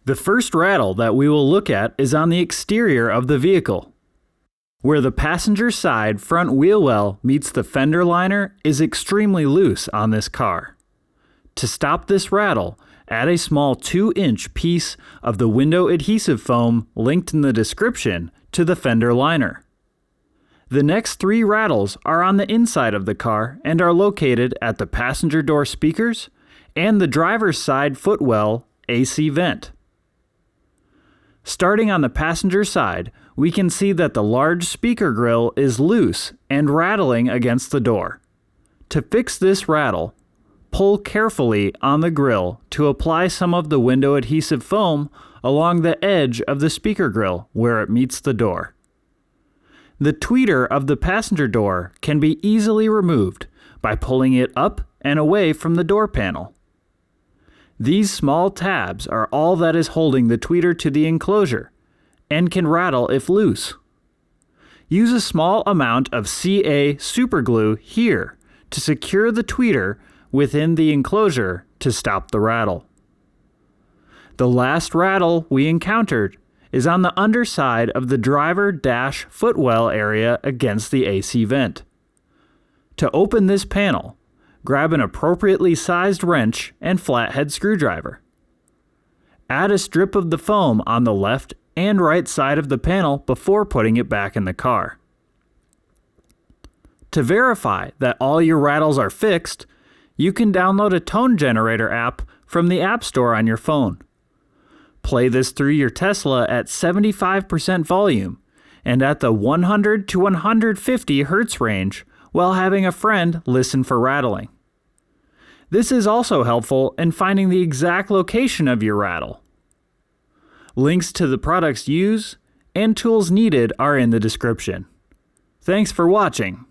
The first rattle that we will look at is on the exterior of the vehicle. Where the passenger side front wheel well meets the fender liner is extremely loose on this car. To stop this rattle, add a small 2-inch piece of the window adhesive foam linked in the description to the fender liner. The next 3 rattles are on the inside of the car and are located at the passenger door speakers and the driver's side footwell AC vent. Starting on the passenger side, we can see that the large speaker grill is loose and rattling against the door. To fix this rattle, pull carefully on the grill to apply some of the window adhesive foam along the edge of the speaker grill where it meets the door. The tweeter of the passenger door can be easily removed by pulling it up and away from the door panel. These small tabs are all that is holding the tweeter to the enclosure and can rattle if loose. Use a small amount of CA superglue here to secure the tweeter within the enclosure to stop the rattle. The last rattle we encountered is on the underside of the driver dash footwell area against the AC vent. To open this panel, grab an appropriately sized wrench and flathead screwdriver. Add a strip of the foam on the left and right side of the panel before putting it back in the car. To verify that all your rattles are fixed, you can download a tone generator app from the App Store on your phone. Play this through your Tesla at 75% volume and at the 100 to 150 Hz range while having a friend listen for rattling. This is also helpful in finding the exact location of your rattle. Links to the products used and tools needed are in the description. Thanks for watching.